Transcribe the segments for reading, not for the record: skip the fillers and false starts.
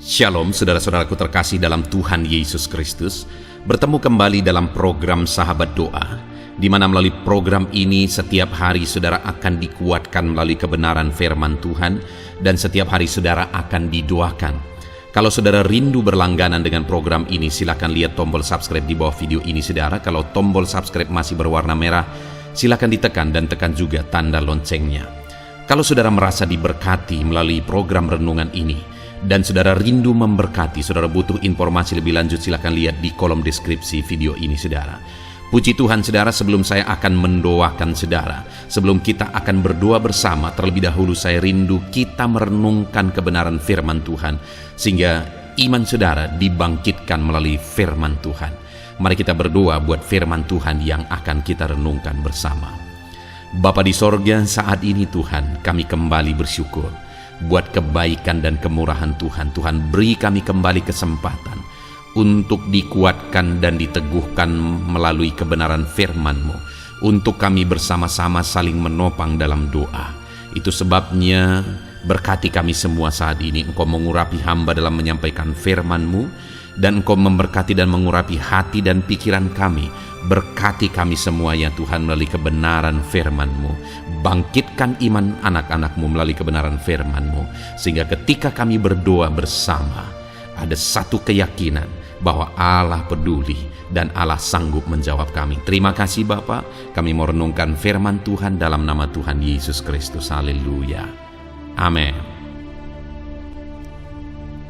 Shalom saudara-saudaraku terkasih dalam Tuhan Yesus Kristus. Bertemu kembali dalam program Sahabat Doa, di mana melalui program ini setiap hari saudara akan dikuatkan melalui kebenaran firman Tuhan, dan setiap hari saudara akan didoakan. Kalau saudara rindu berlangganan dengan program ini, silakan lihat tombol subscribe di bawah video ini saudara. Kalau tombol subscribe masih berwarna merah, silakan ditekan dan tekan juga tanda loncengnya. Kalau saudara merasa diberkati melalui program renungan ini, dan saudara rindu memberkati, saudara butuh informasi lebih lanjut, silakan lihat di kolom deskripsi video ini saudara. Puji Tuhan saudara, sebelum saya akan mendoakan saudara, sebelum kita akan berdoa bersama, terlebih dahulu saya rindu kita merenungkan kebenaran firman Tuhan, sehingga iman saudara dibangkitkan melalui firman Tuhan. Mari kita berdoa buat firman Tuhan yang akan kita renungkan bersama. Bapa di sorga, saat ini Tuhan, kami kembali bersyukur buat kebaikan dan kemurahan Tuhan. Tuhan beri kami kembali kesempatan untuk dikuatkan dan diteguhkan melalui kebenaran firman-Mu, untuk kami bersama-sama saling menopang dalam doa. Itu sebabnya berkati kami semua saat ini. Engkau mengurapi hamba dalam menyampaikan firman-Mu, dan Engkau memberkati dan mengurapi hati dan pikiran kami. Berkati kami semua ya Tuhan melalui kebenaran firman-Mu. Bangkitkan iman anak-anak-Mu melalui kebenaran firman-Mu, sehingga ketika kami berdoa bersama, ada satu keyakinan bahwa Allah peduli dan Allah sanggup menjawab kami. Terima kasih Bapa. Kami mau renungkan firman Tuhan dalam nama Tuhan Yesus Kristus. Haleluya. Amin.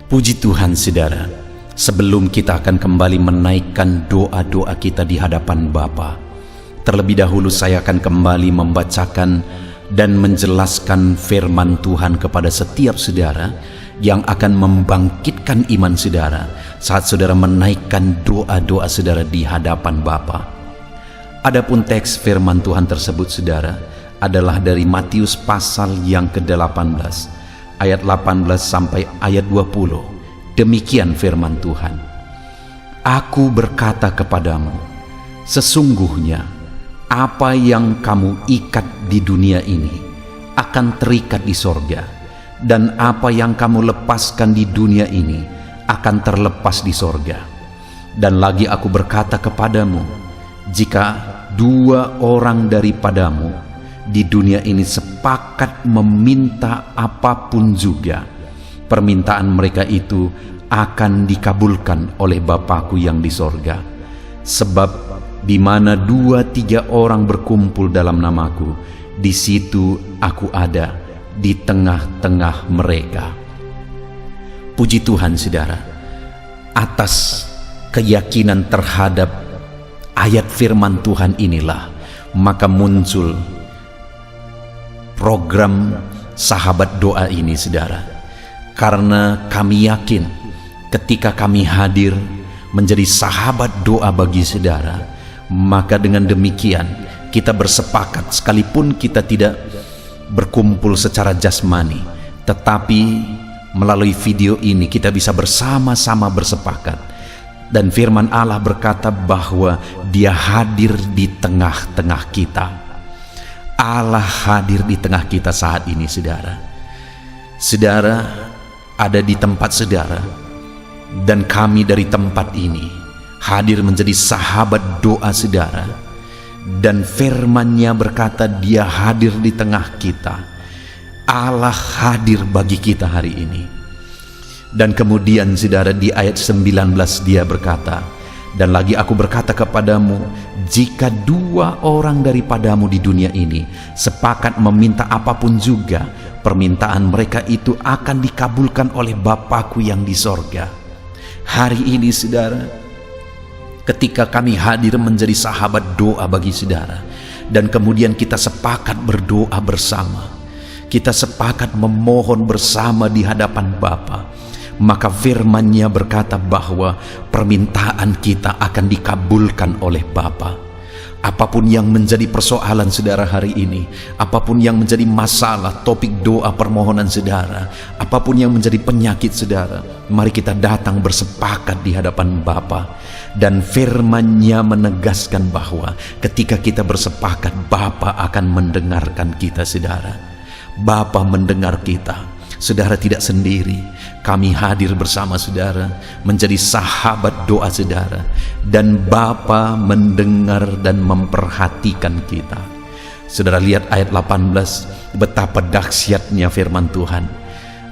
Puji Tuhan saudara. Sebelum kita akan kembali menaikkan doa-doa kita di hadapan Bapa, terlebih dahulu saya akan kembali membacakan dan menjelaskan firman Tuhan kepada setiap saudara yang akan membangkitkan iman saudara saat saudara menaikkan doa-doa saudara di hadapan Bapa. Adapun teks firman Tuhan tersebut saudara adalah dari Matius pasal yang ke-18 ayat 18 sampai ayat 20. Demikian firman Tuhan. Aku berkata kepadamu, sesungguhnya apa yang kamu ikat di dunia ini akan terikat di sorga, dan apa yang kamu lepaskan di dunia ini akan terlepas di sorga. Dan lagi aku berkata kepadamu, jika dua orang daripadamu di dunia ini sepakat meminta apapun juga, permintaan mereka itu akan dikabulkan oleh Bapa-Ku yang di sorga. Sebab di mana 2-3 orang berkumpul dalam namaku, di situ aku ada di tengah-tengah mereka. Puji Tuhan saudara, atas keyakinan terhadap ayat firman Tuhan inilah maka muncul program Sahabat Doa ini saudara. Karena kami yakin ketika kami hadir menjadi sahabat doa bagi saudara, maka dengan demikian kita bersepakat, sekalipun kita tidak berkumpul secara jasmani, tetapi melalui video ini kita bisa bersama-sama bersepakat. Dan firman Allah berkata bahwa Dia hadir di tengah-tengah kita. Allah hadir di tengah kita saat ini saudara. Saudara ada di tempat saudara, dan kami dari tempat ini hadir menjadi sahabat doa saudara. Dan firman-Nya berkata Dia hadir di tengah kita. Allah hadir bagi kita hari ini. Dan kemudian saudara di ayat 19 Dia berkata, dan lagi aku berkata kepadamu, jika 2 orang daripadamu di dunia ini sepakat meminta apapun juga, permintaan mereka itu akan dikabulkan oleh Bapa-Ku yang di sorga. Hari ini saudara, ketika kami hadir menjadi sahabat doa bagi saudara, dan kemudian kita sepakat berdoa bersama, kita sepakat memohon bersama di hadapan Bapa, maka firman-Nya berkata bahwa permintaan kita akan dikabulkan oleh Bapa. Apapun yang menjadi persoalan saudara hari ini, apapun yang menjadi masalah, topik doa permohonan saudara, apapun yang menjadi penyakit saudara, mari kita datang bersepakat di hadapan Bapa. Dan firman-Nya menegaskan bahwa ketika kita bersepakat, Bapa akan mendengarkan kita saudara. Bapa mendengar kita. Saudara tidak sendiri. Kami hadir bersama saudara, menjadi sahabat doa saudara, dan Bapa mendengar dan memperhatikan kita. Saudara lihat ayat 18, betapa dahsyatnya firman Tuhan.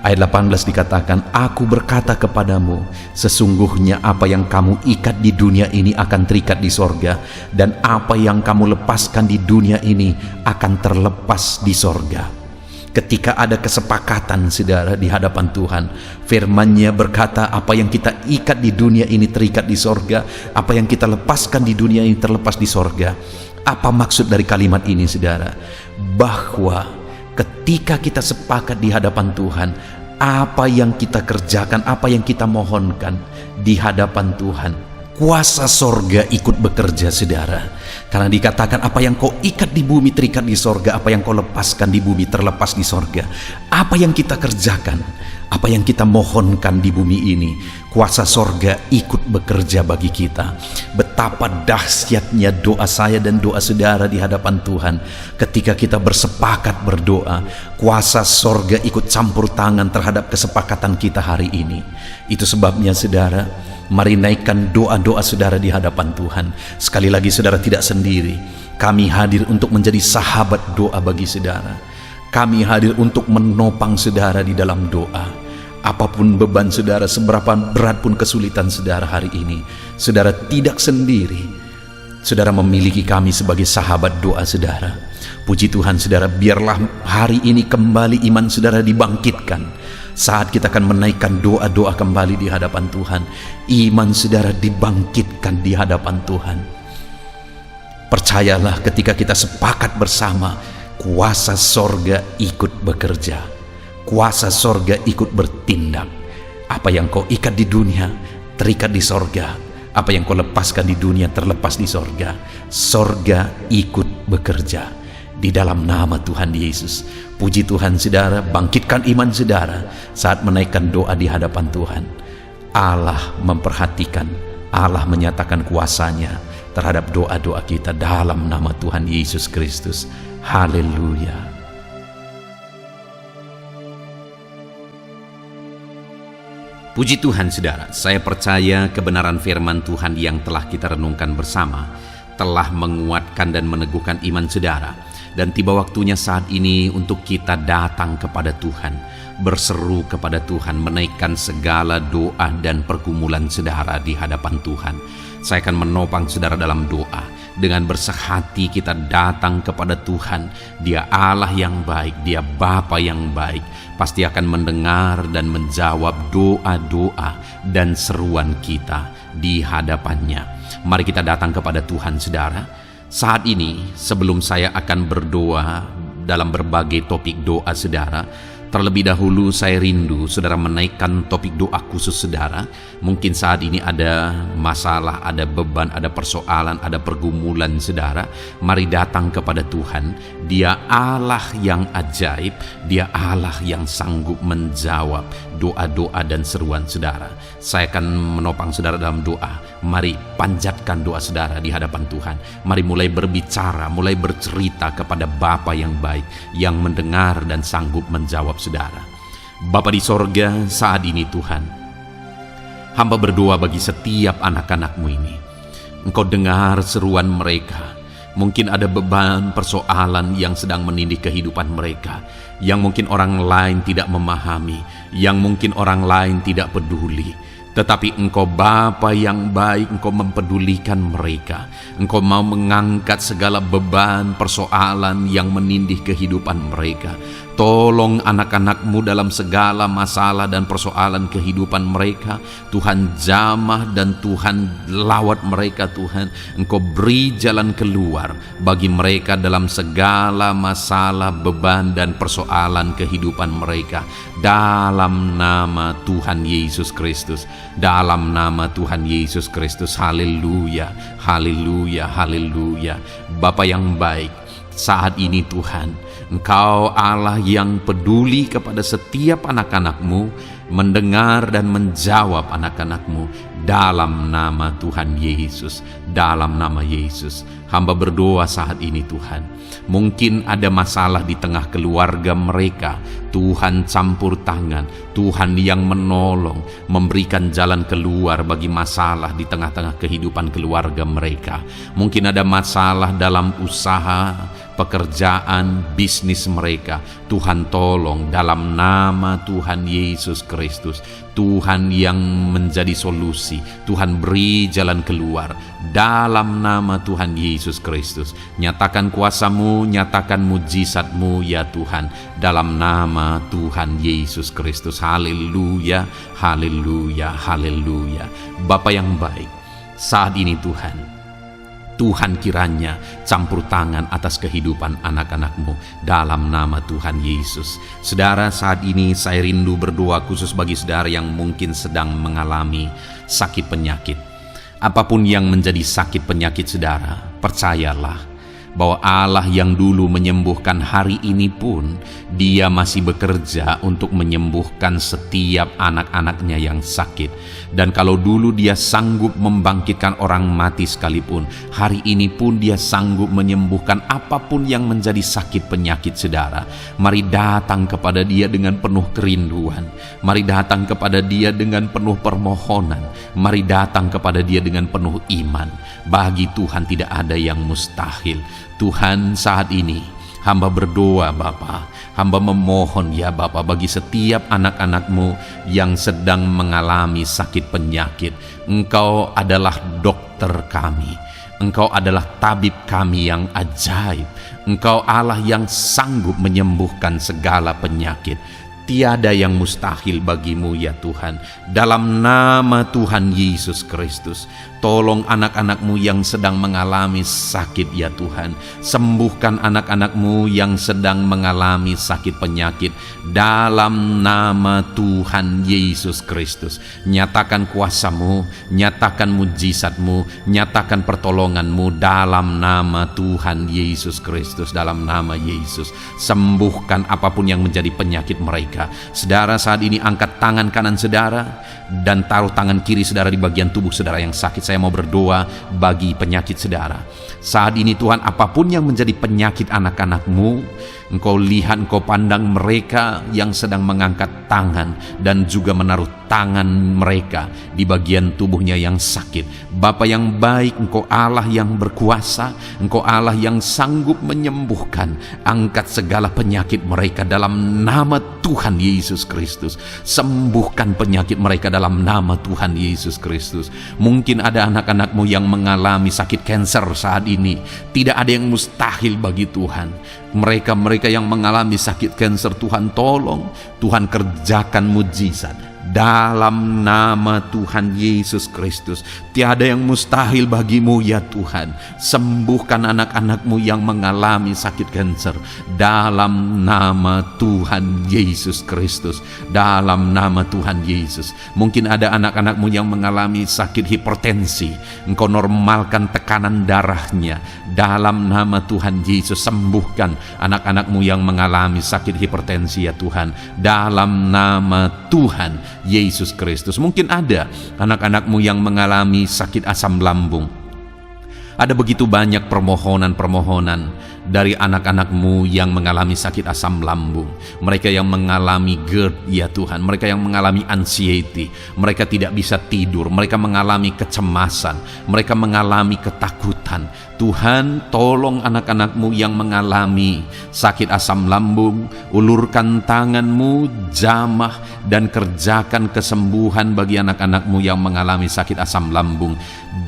Ayat 18 dikatakan, Aku berkata kepadamu, sesungguhnya apa yang kamu ikat di dunia ini akan terikat di sorga, dan apa yang kamu lepaskan di dunia ini akan terlepas di sorga. Ketika ada kesepakatan saudara di hadapan Tuhan, firman-Nya berkata, apa yang kita ikat di dunia ini terikat di sorga, apa yang kita lepaskan di dunia ini terlepas di sorga. Apa maksud dari kalimat ini saudara? Bahwa ketika kita sepakat di hadapan Tuhan, apa yang kita kerjakan, apa yang kita mohonkan di hadapan Tuhan, kuasa sorga ikut bekerja saudara. Karena dikatakan apa yang kau ikat di bumi terikat di sorga, apa yang kau lepaskan di bumi terlepas di sorga. Apa yang kita kerjakan, apa yang kita mohonkan di bumi ini, kuasa sorga ikut bekerja bagi kita. Betapa dahsyatnya doa saya dan doa saudara di hadapan Tuhan. Ketika kita bersepakat berdoa, kuasa sorga ikut campur tangan terhadap kesepakatan kita hari ini. Itu sebabnya saudara, mari naikkan doa-doa saudara di hadapan Tuhan. Sekali lagi saudara tidak sendiri. Kami hadir untuk menjadi sahabat doa bagi saudara. Kami hadir untuk menopang saudara di dalam doa. Apapun beban saudara, seberapa berat pun kesulitan saudara hari ini, saudara tidak sendiri. Saudara memiliki kami sebagai sahabat doa saudara. Puji Tuhan saudara, biarlah hari ini kembali iman saudara dibangkitkan. Saat kita akan menaikkan doa-doa kembali di hadapan Tuhan, iman saudara dibangkitkan di hadapan Tuhan. Percayalah, ketika kita sepakat bersama, kuasa sorga ikut bekerja. Kuasa sorga ikut bertindak. Apa yang kau ikat di dunia terikat di sorga, apa yang kau lepaskan di dunia terlepas di sorga. Sorga ikut bekerja di dalam nama Tuhan Yesus. Puji Tuhan saudara, bangkitkan iman saudara saat menaikkan doa di hadapan Tuhan. Allah memperhatikan, Allah menyatakan kuasanya terhadap doa-doa kita dalam nama Tuhan Yesus Kristus. Haleluya. Puji Tuhan saudara, saya percaya kebenaran firman Tuhan yang telah kita renungkan bersama telah menguatkan dan meneguhkan iman saudara. Dan tiba waktunya saat ini untuk kita datang kepada Tuhan, berseru kepada Tuhan, menaikkan segala doa dan pergumulan saudara di hadapan Tuhan. Saya akan menopang saudara dalam doa. Dengan bersehati kita datang kepada Tuhan. Dia Allah yang baik, Dia Bapa yang baik. Pasti akan mendengar dan menjawab doa-doa dan seruan kita di hadapannya. Mari kita datang kepada Tuhan saudara. Saat ini sebelum saya akan berdoa dalam berbagai topik doa saudara, terlebih dahulu saya rindu saudara menaikkan topik doa khusus saudara. Mungkin saat ini ada masalah, ada beban, ada persoalan, ada pergumulan saudara. Mari datang kepada Tuhan. Dia Allah yang ajaib, Dia Allah yang sanggup menjawab doa-doa dan seruan saudara. Saya akan menopang saudara dalam doa. Mari panjatkan doa saudara di hadapan Tuhan. Mari mulai berbicara, mulai bercerita kepada Bapa yang baik, yang mendengar dan sanggup menjawab saudara. Bapa di sorga, saat ini Tuhan, hamba berdoa bagi setiap anak-anak-Mu ini. Engkau dengar seruan mereka. Mungkin ada beban persoalan yang sedang menindih kehidupan mereka, yang mungkin orang lain tidak memahami, yang mungkin orang lain tidak peduli. Tetapi Engkau Bapa yang baik, Engkau mempedulikan mereka. Engkau mau mengangkat segala beban persoalan yang menindih kehidupan mereka. Tolong anak-anak-Mu dalam segala masalah dan persoalan kehidupan mereka. Tuhan jamah dan Tuhan lawat mereka Tuhan. Engkau beri jalan keluar bagi mereka dalam segala masalah, beban dan persoalan kehidupan mereka. Dalam nama Tuhan Yesus Kristus. Dalam nama Tuhan Yesus Kristus. Haleluya, haleluya, haleluya. Bapa yang baik, saat ini Tuhan, Engkau Allah yang peduli kepada setiap anak-anak-Mu, mendengar dan menjawab anak-anak-Mu dalam nama Tuhan Yesus, dalam nama Yesus. Hamba berdoa saat ini Tuhan, mungkin ada masalah di tengah keluarga mereka. Tuhan campur tangan, Tuhan yang menolong, memberikan jalan keluar bagi masalah di tengah-tengah kehidupan keluarga mereka. Mungkin ada masalah dalam usaha, pekerjaan, bisnis mereka. Tuhan tolong dalam nama Tuhan Yesus Kristus. Tuhan yang menjadi solusi, Tuhan beri jalan keluar dalam nama Tuhan Yesus Kristus. Nyatakan kuasa-Mu, nyatakan mujizat-Mu ya Tuhan, dalam nama Tuhan Yesus Kristus. Haleluya, haleluya, haleluya. Bapa yang baik, saat ini Tuhan kiranya campur tangan atas kehidupan anak-anak-Mu dalam nama Tuhan Yesus. Saudara, saat ini saya rindu berdoa khusus bagi saudara yang mungkin sedang mengalami sakit penyakit. Apapun yang menjadi sakit penyakit saudara, percayalah bahwa Allah yang dulu menyembuhkan hari ini pun Dia masih bekerja untuk menyembuhkan setiap anak-anaknya yang sakit. Dan kalau dulu Dia sanggup membangkitkan orang mati sekalipun, hari ini pun Dia sanggup menyembuhkan apapun yang menjadi sakit penyakit saudara. Mari datang kepada Dia dengan penuh kerinduan, mari datang kepada Dia dengan penuh permohonan, mari datang kepada Dia dengan penuh iman. Bagi Tuhan tidak ada yang mustahil. Tuhan, saat ini hamba berdoa Bapa, hamba memohon ya Bapa, bagi setiap anak-anak-Mu yang sedang mengalami sakit penyakit. Engkau adalah dokter kami, Engkau adalah tabib kami yang ajaib. Engkau Allah yang sanggup menyembuhkan segala penyakit. Tiada yang mustahil bagi-Mu ya Tuhan. Dalam nama Tuhan Yesus Kristus, tolong anak-anak-Mu yang sedang mengalami sakit ya Tuhan. Sembuhkan anak-anak-Mu yang sedang mengalami sakit penyakit. Dalam nama Tuhan Yesus Kristus, nyatakan kuasa-Mu, nyatakan mujizat-Mu, nyatakan pertolongan-Mu dalam nama Tuhan Yesus Kristus. Dalam nama Yesus, sembuhkan apapun yang menjadi penyakit mereka. Saudara, saat ini angkat tangan kanan saudara dan taruh tangan kiri saudara di bagian tubuh saudara yang sakit. Saya mau berdoa bagi penyakit saudara. Saat ini Tuhan, apapun yang menjadi penyakit anak-anak-Mu, Engkau lihat, Engkau pandang mereka yang sedang mengangkat tangan dan juga menaruh tangan mereka di bagian tubuhnya yang sakit. Bapa yang baik, Engkau Allah yang berkuasa, Engkau Allah yang sanggup menyembuhkan. Angkat segala penyakit mereka dalam nama Tuhan Yesus Kristus. Sembuhkan penyakit mereka dalam nama Tuhan Yesus Kristus. Mungkin ada anak-anak-Mu yang mengalami sakit kanker saat ini. Tidak ada yang mustahil bagi Tuhan. Mereka yang mengalami sakit kanker, Tuhan tolong, Tuhan kerjakan mujizat dalam nama Tuhan Yesus Kristus. Tiada yang mustahil bagi-Mu ya Tuhan. Sembuhkan anak-anak-Mu yang mengalami sakit kanker dalam nama Tuhan Yesus Kristus. Dalam nama Tuhan Yesus. Mungkin ada anak-anak-Mu yang mengalami sakit hipertensi, Engkau normalkan tekanan darahnya dalam nama Tuhan Yesus. Sembuhkan anak-anak-Mu yang mengalami sakit hipertensi ya Tuhan, dalam nama Tuhan Yesus Kristus. Mungkin ada anak-anak-Mu yang mengalami sakit asam lambung. Ada begitu banyak permohonan-permohonan dari anak-anak-Mu yang mengalami sakit asam lambung. Mereka yang mengalami GERD ya Tuhan. Mereka yang mengalami anxiety. Mereka tidak bisa tidur. Mereka mengalami kecemasan. Mereka mengalami ketakutan. Tuhan, tolong anak-anak-Mu yang mengalami sakit asam lambung. Ulurkan tangan-Mu, jamah dan kerjakan kesembuhan bagi anak-anak-Mu yang mengalami sakit asam lambung.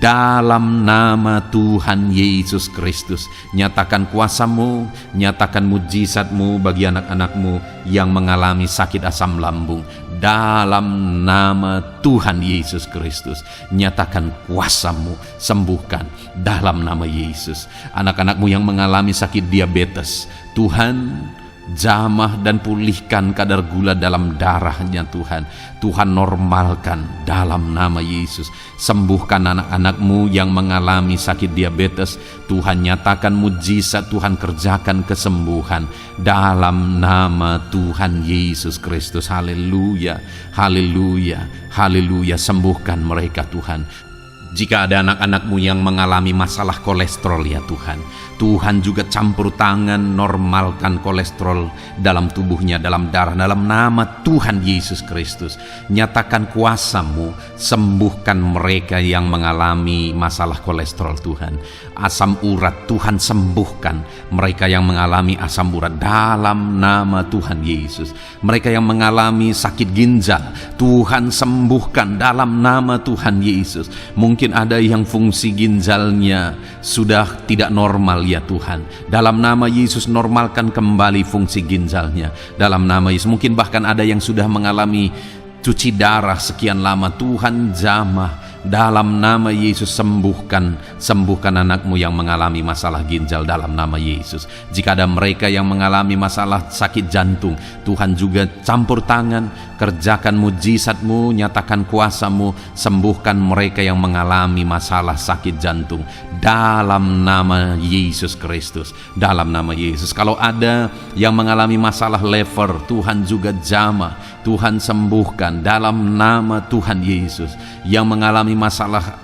Dalam nama Tuhan Yesus Kristus, nyatakan kuasa-Mu, nyatakan mujizat-Mu bagi anak-anak-Mu yang mengalami sakit asam lambung. Dalam nama Tuhan Yesus Kristus, nyatakan kuasa-Mu, sembuhkan dalam nama Yesus. Anak-anak-Mu yang mengalami sakit diabetes, Tuhan Jamah dan pulihkan kadar gula dalam darahnya Tuhan. Tuhan normalkan dalam nama Yesus. Sembuhkan anak-anak-Mu yang mengalami sakit diabetes. Tuhan nyatakan mujizat, Tuhan kerjakan kesembuhan dalam nama Tuhan Yesus Kristus. Haleluya, haleluya, haleluya. Sembuhkan mereka Tuhan. Jika ada anak-anak-Mu yang mengalami masalah kolesterol ya Tuhan, Tuhan juga campur tangan, normalkan kolesterol dalam tubuhnya, dalam darah, dalam nama Tuhan Yesus Kristus. Nyatakan kuasa-Mu, sembuhkan mereka yang mengalami masalah kolesterol Tuhan. Asam urat Tuhan sembuhkan mereka yang mengalami asam urat dalam nama Tuhan Yesus. Mereka yang mengalami sakit ginjal Tuhan sembuhkan dalam nama Tuhan Yesus. Mungkin ada yang fungsi ginjalnya sudah tidak normal ya Tuhan. Dalam nama Yesus normalkan kembali fungsi ginjalnya. Dalam nama Yesus. Mungkin bahkan ada yang sudah mengalami cuci darah sekian lama. Tuhan jamah dalam nama Yesus. Sembuhkan anak-Mu yang mengalami masalah ginjal dalam nama Yesus. Jika ada mereka yang mengalami masalah sakit jantung, Tuhan juga campur tangan, kerjakan mujizat-Mu, nyatakan kuasa-Mu, sembuhkan mereka yang mengalami masalah sakit jantung dalam nama Yesus Kristus. Dalam nama Yesus. Kalau ada yang mengalami masalah liver, Tuhan juga jamah, Tuhan sembuhkan dalam nama Tuhan Yesus. Yang mengalami masalah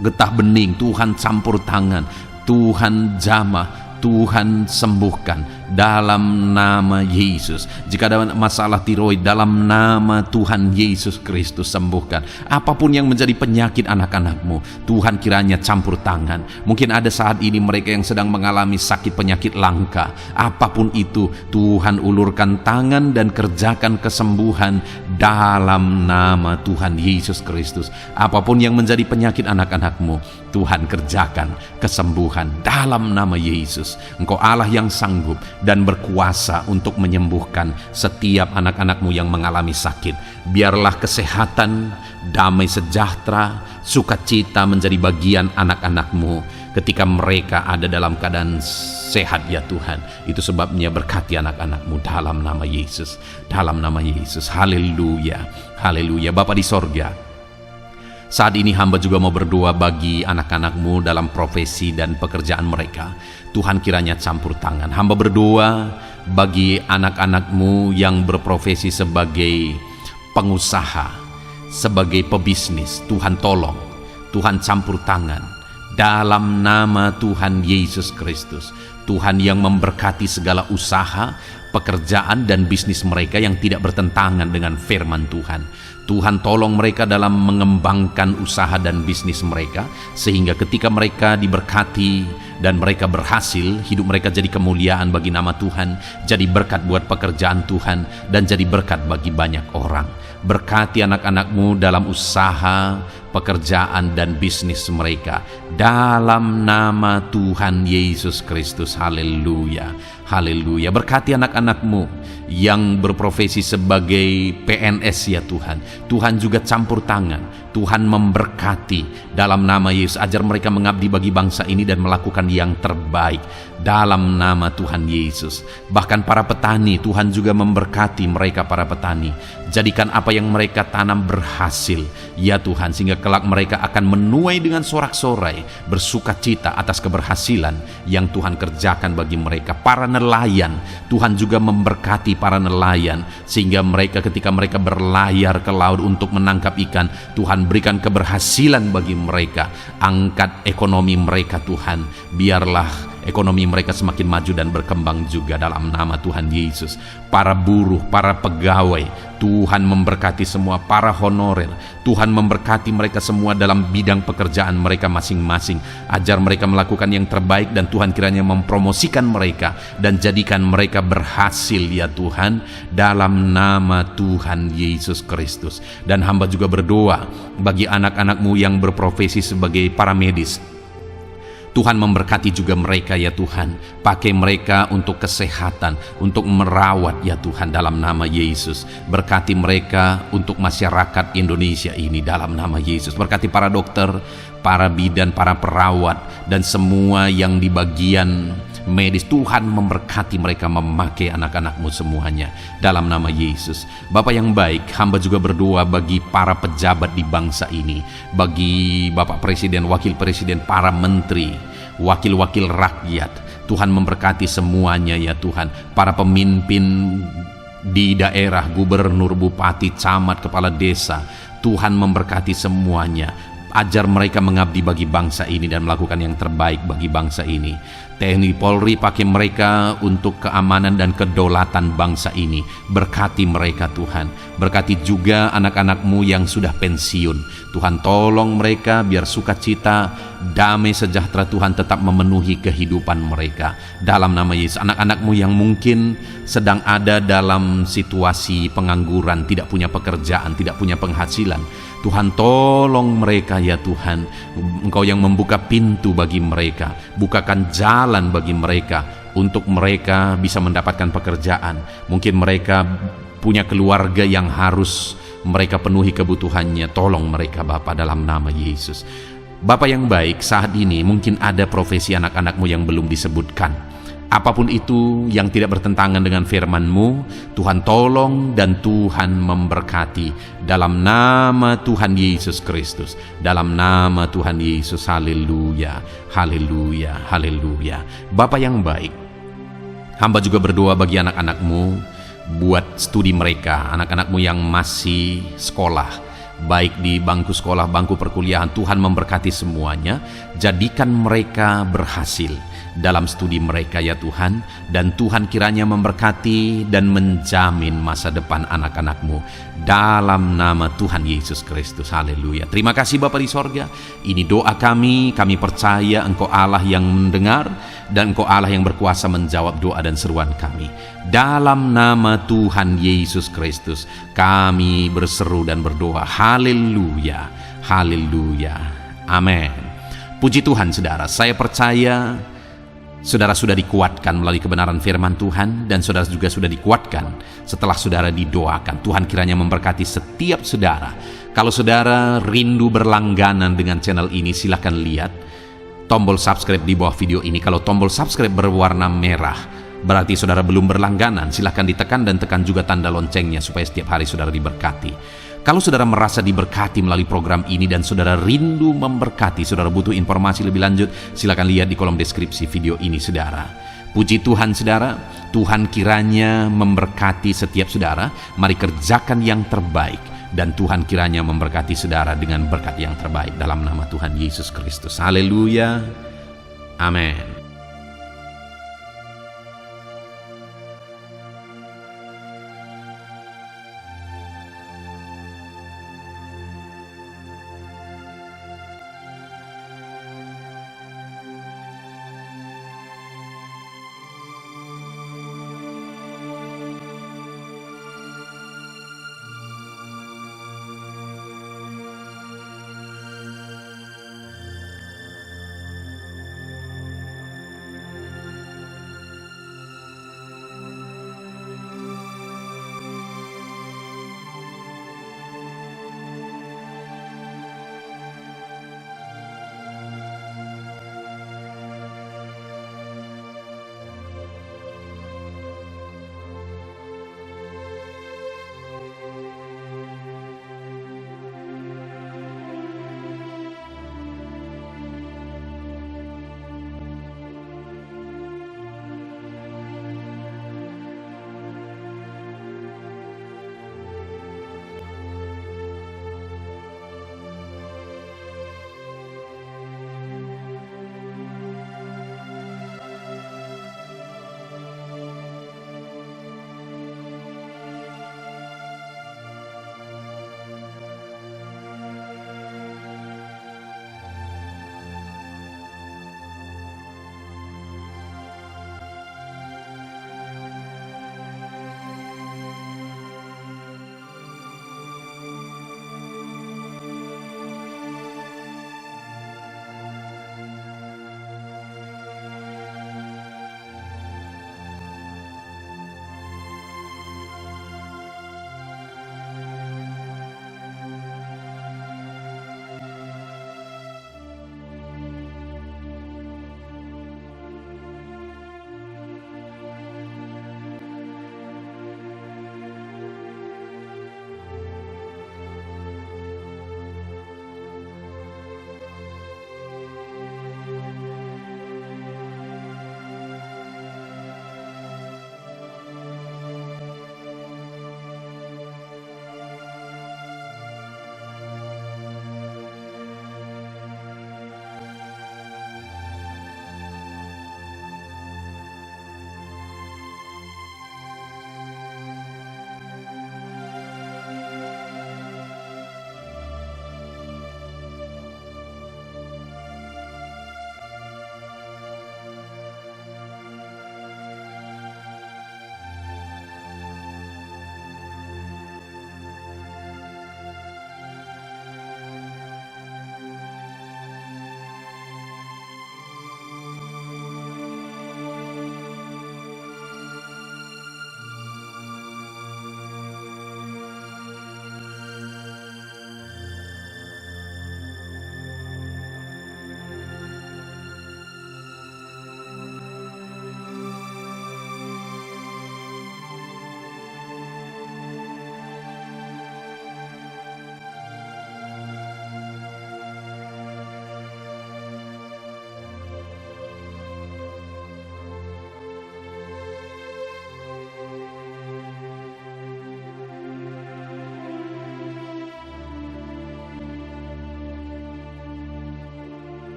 getah bening, Tuhan campur tangan, Tuhan jamah, Tuhan sembuhkan dalam nama Yesus. Jika ada masalah tiroid, dalam nama Tuhan Yesus Kristus sembuhkan. Apapun yang menjadi penyakit anak-anak-Mu, Tuhan kiranya campur tangan. Mungkin ada saat ini mereka yang sedang mengalami sakit penyakit langka. Apapun itu, Tuhan ulurkan tangan dan kerjakan kesembuhan dalam nama Tuhan Yesus Kristus. Apapun yang menjadi penyakit anak-anak-Mu, Tuhan kerjakan kesembuhan dalam nama Yesus. Engkau Allah yang sanggup dan berkuasa untuk menyembuhkan setiap anak-anak-Mu yang mengalami sakit. Biarlah kesehatan, damai sejahtera, sukacita menjadi bagian anak-anak-Mu ketika mereka ada dalam keadaan sehat ya Tuhan. Itu sebabnya berkati anak-anak-Mu dalam nama Yesus. Dalam nama Yesus. Haleluya, haleluya. Bapa di sorga, saat ini hamba juga mau berdoa bagi anak-anak-Mu dalam profesi dan pekerjaan mereka. Tuhan kiranya campur tangan. Hamba berdoa bagi anak-anak-Mu yang berprofesi sebagai pengusaha, sebagai pebisnis. Tuhan tolong, Tuhan campur tangan dalam nama Tuhan Yesus Kristus. Tuhan yang memberkati segala usaha, pekerjaan dan bisnis mereka yang tidak bertentangan dengan firman Tuhan. Tuhan tolong mereka dalam mengembangkan usaha dan bisnis mereka, sehingga ketika mereka diberkati dan mereka berhasil, hidup mereka jadi kemuliaan bagi nama Tuhan, jadi berkat buat pekerjaan Tuhan, dan jadi berkat bagi banyak orang. Berkati anak-anak-Mu dalam usaha, pekerjaan dan bisnis mereka dalam nama Tuhan Yesus Kristus. Haleluya, haleluya. Berkati anak-anak-Mu yang berprofesi sebagai PNS ya Tuhan. Tuhan juga campur tangan, Tuhan memberkati dalam nama Yesus. Ajar mereka mengabdi bagi bangsa ini dan melakukan yang terbaik dalam nama Tuhan Yesus. Bahkan para petani, Tuhan juga memberkati mereka para petani. Jadikan apa yang mereka tanam berhasil ya Tuhan, sehingga kelak mereka akan menuai dengan sorak-sorai, bersukacita atas keberhasilan yang Tuhan kerjakan bagi mereka. Para nelayan, Tuhan juga memberkati para nelayan, sehingga mereka ketika mereka berlayar ke laut untuk menangkap ikan, Tuhan berikan keberhasilan bagi mereka. Angkat ekonomi mereka Tuhan, biarlah ekonomi mereka semakin maju dan berkembang juga dalam nama Tuhan Yesus. Para buruh, para pegawai, Tuhan memberkati semua. Para honorer, Tuhan memberkati mereka semua dalam bidang pekerjaan mereka masing-masing. Ajar mereka melakukan yang terbaik, dan Tuhan kiranya mempromosikan mereka dan jadikan mereka berhasil ya Tuhan, dalam nama Tuhan Yesus Kristus. Dan hamba juga berdoa bagi anak-anak-Mu yang berprofesi sebagai para medis. Tuhan memberkati juga mereka ya Tuhan. Pakai mereka untuk kesehatan, untuk merawat ya Tuhan, dalam nama Yesus. Berkati mereka untuk masyarakat Indonesia ini dalam nama Yesus. Berkati para dokter, para bidan, para perawat, dan semua yang di bagian medis. Tuhan memberkati mereka memakai anak-anakmu semuanya dalam nama Yesus. Bapa yang baik, hamba juga berdoa bagi para pejabat di bangsa ini, bagi Bapak Presiden, Wakil Presiden, para menteri, wakil-wakil rakyat. Tuhan memberkati semuanya ya Tuhan. Para pemimpin di daerah, gubernur, bupati, camat, kepala desa, Tuhan memberkati semuanya. Ajar mereka mengabdi bagi bangsa ini dan melakukan yang terbaik bagi bangsa ini. TNI Polri pakai mereka untuk keamanan dan kedaulatan bangsa ini. Berkati mereka Tuhan. Berkati juga anak-anakmu yang sudah pensiun. Tuhan tolong mereka biar sukacita, damai sejahtera Tuhan tetap memenuhi kehidupan mereka. Dalam nama Yesus, anak-anakmu yang mungkin sedang ada dalam situasi pengangguran, tidak punya pekerjaan, tidak punya penghasilan, Tuhan tolong mereka ya Tuhan. Engkau yang membuka pintu bagi mereka, bukakan jalan bagi mereka untuk mereka bisa mendapatkan pekerjaan. Mungkin mereka punya keluarga yang harus mereka penuhi kebutuhannya. Tolong mereka Bapa dalam nama Yesus. Bapa yang baik, saat ini mungkin ada profesi anak-anakmu yang belum disebutkan. Apapun itu yang tidak bertentangan dengan firman-Mu, Tuhan tolong dan Tuhan memberkati dalam nama Tuhan Yesus Kristus. Dalam nama Tuhan Yesus, haleluya, haleluya, haleluya. Bapa yang baik, hamba juga berdoa bagi anak-anakmu buat studi mereka, anak-anakmu yang masih sekolah, baik di bangku sekolah, bangku perkuliahan. Tuhan memberkati semuanya, jadikan mereka berhasil dalam studi mereka ya Tuhan, dan Tuhan kiranya memberkati dan menjamin masa depan anak-anakmu dalam nama Tuhan Yesus Kristus. Haleluya. Terima kasih Bapa di sorga. Ini doa kami percaya Engkau Allah yang mendengar dan Engkau Allah yang berkuasa menjawab doa dan seruan kami. Dalam nama Tuhan Yesus Kristus kami berseru dan berdoa. Haleluya, haleluya, amin. Puji Tuhan saudara, saya percaya saudara sudah dikuatkan melalui kebenaran firman Tuhan, dan saudara juga sudah dikuatkan setelah saudara didoakan. Tuhan kiranya memberkati setiap saudara. Kalau saudara rindu berlangganan dengan channel ini, silahkan lihat tombol subscribe di bawah video ini. Kalau tombol subscribe berwarna merah, berarti saudara belum berlangganan. Silahkan ditekan dan tekan juga tanda loncengnya supaya setiap hari saudara diberkati. Kalau saudara merasa diberkati melalui program ini dan saudara rindu memberkati, saudara butuh informasi lebih lanjut, silakan lihat di kolom deskripsi video ini saudara. Puji Tuhan saudara, Tuhan kiranya memberkati setiap saudara. Mari kerjakan yang terbaik, dan Tuhan kiranya memberkati saudara dengan berkat yang terbaik dalam nama Tuhan Yesus Kristus. Haleluya, amin.